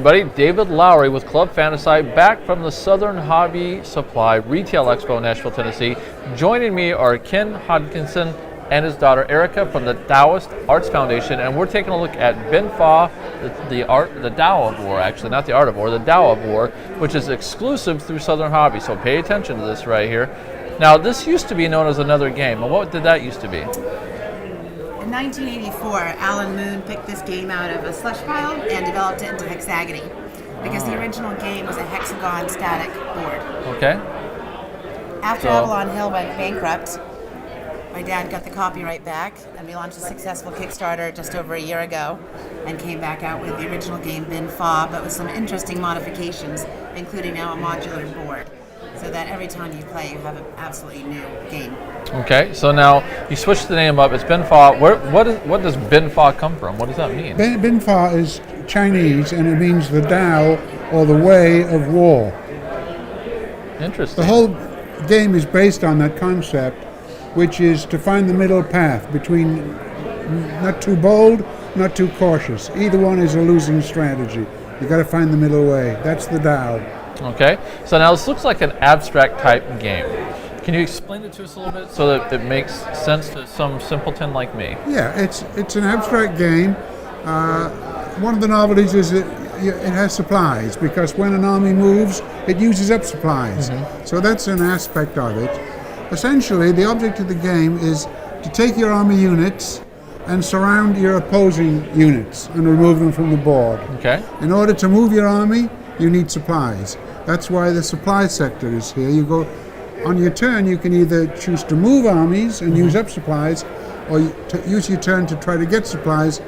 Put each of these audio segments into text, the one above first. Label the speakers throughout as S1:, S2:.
S1: everybody. David Lowry with Club Fantasci, back from the Southern Hobby Supply Retail Expo in Nashville, Tennessee. Joining me are Ken Hodkinson and his daughter Erika from the Taoist Arts Foundation, and we're taking a look at Ben Fa, the Tao of War, actually, not the Art of War, the Tao of War, which is exclusive through Southern Hobby, so pay attention to this right here. Now, this used to be known as another game, and what did that used to be?
S2: In 1984, Alan Moon picked this game out of a slush pile and developed it into hexagony, because the original game was a hexagon static board.
S1: Okay.
S2: After Avalon Hill went bankrupt, my dad got the copyright back, and we launched a successful Kickstarter just over a year ago and came back out with the original game Ben Fa, but with some interesting modifications, including now a modular board, so that every time you play, you have an absolutely new game.
S1: Okay, so now you switched the name up. It's Ben Fa. What does Ben Fa come from? What does that mean?
S3: Ben Fa is Chinese, and it means the Tao, or the way of war.
S1: Interesting.
S3: The whole game is based on that concept, which is to find the middle path between not too bold, not too cautious. Either one is a losing strategy. You got to find the middle way. That's the Tao.
S1: Okay, so now this looks like an abstract type game. Can you explain it to us a little bit so that it makes sense to some simpleton like me?
S3: Yeah, it's an abstract game. One of the novelties is it has supplies, because when an army moves, it uses up supplies. Mm-hmm. So that's an aspect of it. Essentially, the object of the game is to take your army units and surround your opposing units and remove them from the board.
S1: Okay.
S3: In order to move your army, you need supplies. That's why the supply sector is here. You go on your turn, you can either choose to move armies and use up supplies, or use your turn to try to get supplies.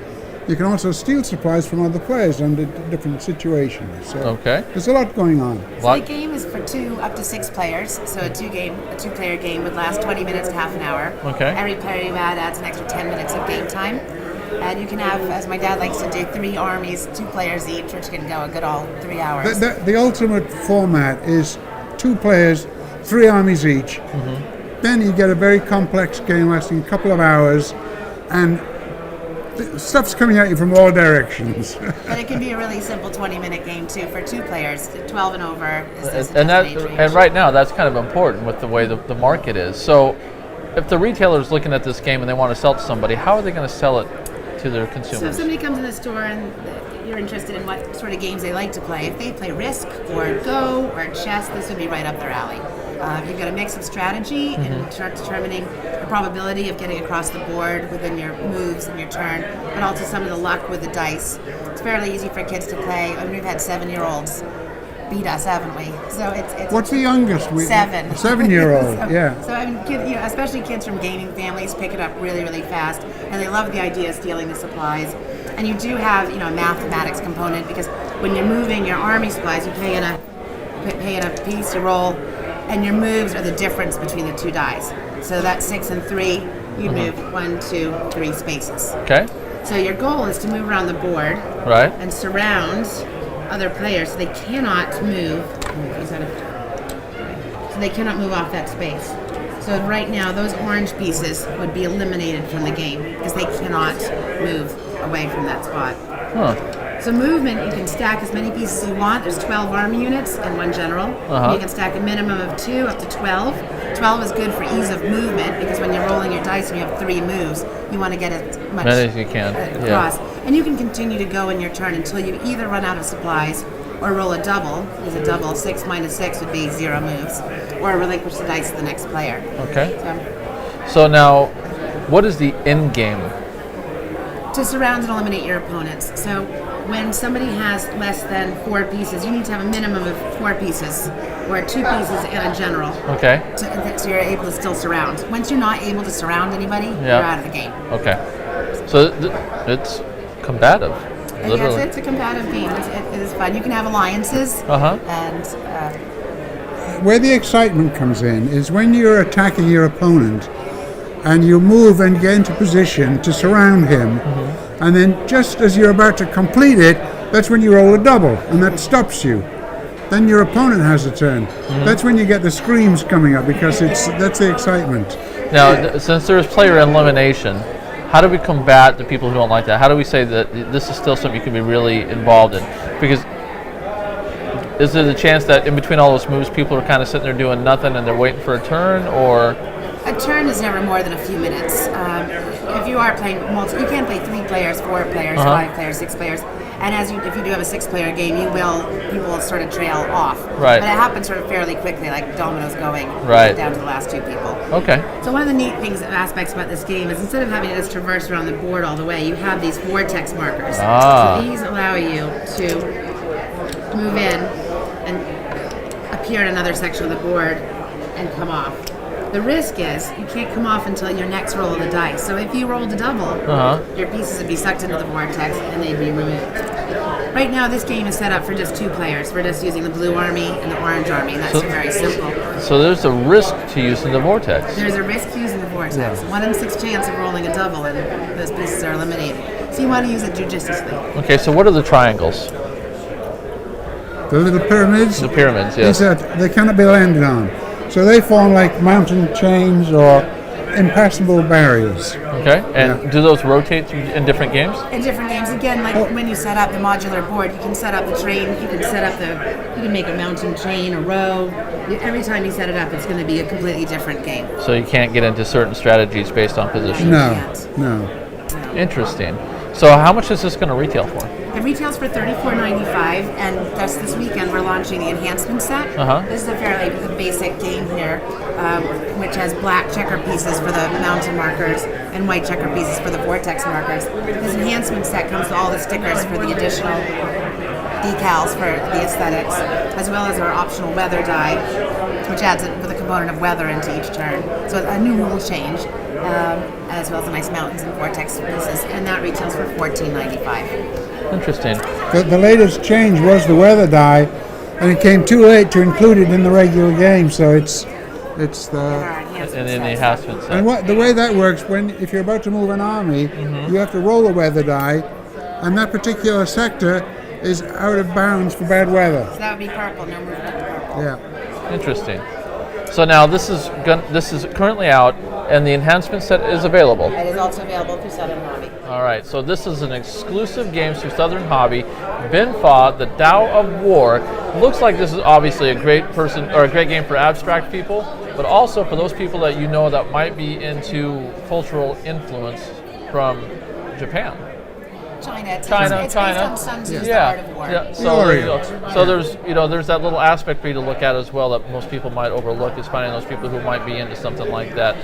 S3: You can also steal supplies from other players under different situations. So there's a lot going on.
S2: So the game is for 2 up to 6 players. So a two-player game would last 20 minutes to half an hour.
S1: Okay.
S2: Every player you add adds an extra 10 minutes of game time. And you can have, as my dad likes to do, 3 armies, 2 players each, which can go a good all 3 hours.
S3: The ultimate format is 2 players, 3 armies each. Mm-hmm. Then you get a very complex game lasting a couple of hours, and stuff's coming at you from all directions.
S2: But it can be a really simple 20-minute game too for 2 players. 12 and over is the
S1: and right now that's kind of important with the way the market is. So if the retailer is looking at this game and they want to sell it to somebody, how are they going to sell it to their consumers?
S2: So if somebody comes in the store and you're interested in what sort of games they like to play, if they play Risk or Go or chess, this would be right up their alley. You've got a mix of strategy and determining the probability of getting across the board within your moves and your turn, but also some of the luck with the dice. It's fairly easy for kids to play. I mean, we've had 7-year-olds beat us, haven't we? So it's
S3: What's the youngest?
S2: 7.
S3: 7-year-old, yeah.
S2: So I mean, especially kids from gaming families pick it up really, really fast, and they love the idea of stealing the supplies. And you do have, a mathematics component, because when you're moving your army supplies, you pay in a piece to roll, and your moves are the difference between the 2 dice. So that's 6 and 3. You move 1, 2, 3 spaces.
S1: Okay.
S2: So your goal is to move around the board,
S1: right,
S2: and surround other players so they cannot move. So they cannot move off that space. So right now, those orange pieces would be eliminated from the game because they cannot move away from that spot.
S1: Huh.
S2: So movement, you can stack as many pieces as you want. There's 12 army units and 1 general. You can stack a minimum of 2 up to 12. 12 is good for ease of movement, because when you're rolling your dice and you have 3 moves, you want to get as much
S1: as you can
S2: across. Yeah. And you can continue to go in your turn until you either run out of supplies or roll a double. Because a double, 6 minus 6 would be 0 moves, or relinquish the dice to the next player.
S1: Okay. So now, what is the end game?
S2: To surround and eliminate your opponents. So when somebody has less than 4 pieces, you need to have a minimum of 4 pieces, or 2 pieces and a general. Okay. So you're able to still surround. Once you're not able to surround anybody, you're out of the game.
S1: Okay. So it's combative. Literally.
S2: Yes, it's a combative game. It is fun. You can have alliances. And
S3: where the excitement comes in is when you're attacking your opponent, and you move and get into position to surround him, and then just as you're about to complete it, that's when you roll a double, and that stops you. Then your opponent has a turn. That's when you get the screams coming up, because that's the excitement.
S1: Now, since there's player elimination, how do we combat the people who don't like that? How do we say that this is still something you can be really involved in? Because is there the chance that in between all those moves, people are kind of sitting there doing nothing and they're waiting for a turn, or?
S2: A turn is never more than a few minutes. If you are playing you can play 3 players, 4 players, 5 players, 6 players. And if you do have a 6-player game, people will sort of trail off.
S1: Right.
S2: But it happens sort of fairly quickly, like dominoes going down to the last 2 people.
S1: Okay.
S2: So one of the neat aspects about this game is instead of having to just traverse around the board all the way, you have these vortex markers. So these allow you to move in and appear in another section of the board and come off. The risk is you can't come off until your next roll of the dice. So if you rolled a double, your pieces would be sucked into the vortex and they'd be removed. Right now, this game is set up for just 2 players. We're just using the blue army and the orange army, and that's very simple.
S1: So there's a risk to using the vortex.
S2: There's a risk to using the vortex. 1 in 6 chance of rolling a double, and those pieces are eliminated. So you want to use it judiciously.
S1: Okay, so what are the triangles?
S3: The little pyramids?
S1: The pyramids, yes.
S3: They cannot be landed on. So they form like mountain chains or impassable barriers.
S1: Okay, and do those rotate in different games?
S2: In different games, again, like when you set up the modular board, you can set up the train, you can make a mountain chain, a row. Every time you set it up, it's going to be a completely different game.
S1: So you can't get into certain strategies based on position?
S3: No.
S1: Interesting. So how much is this going to retail for?
S2: It retails for $34.95, and just this weekend we're launching the enhancement set. This is a fairly basic game here, which has black checker pieces for the mountain markers and white checker pieces for the vortex markers. This enhancement set comes with all the stickers for the additional decals for the aesthetics, as well as our optional weather die, which adds with a component of weather into each turn. So a new rule change, as well as the nice mountains and vortex pieces, and that retails for $14.95.
S1: Interesting.
S3: The latest change was the weather die, and it came too late to include it in the regular game, so it's the...
S1: And then the enhancement set.
S3: And the way that works, if you're about to move an army, you have to roll a weather die, and that particular sector is out of bounds for bad weather.
S2: So that would be purple, no movement to purple.
S3: Yeah.
S1: Interesting. So now this is currently out, and the enhancement set is available.
S2: It is also available through Southern Hobby.
S1: All right, so this is an exclusive game through Southern Hobby. Ben Fa, the Tao of War. Looks like this is obviously a great game for abstract people, but also for those people that you know that might be into cultural influence from Japan.
S2: China. It's
S1: China.
S2: based on Sun Tzu's The Art of War.
S1: Yeah. So there's that little aspect for you to look at as well that most people might overlook, is finding those people who might be into something like that.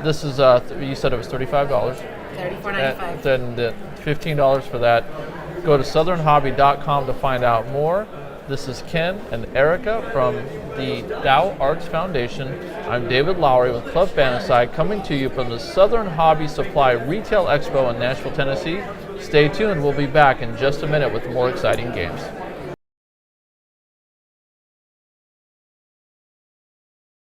S1: This is you said it was $35.
S2: $34.95.
S1: Then the $15 for that. Go to southernhobby.com to find out more. This is Ken and Erika from the Tao Arts Foundation. I'm David Lowry with Club Fantasci, coming to you from the Southern Hobby Supply Retail Expo in Nashville, Tennessee. Stay tuned. We'll be back in just a minute with more exciting games.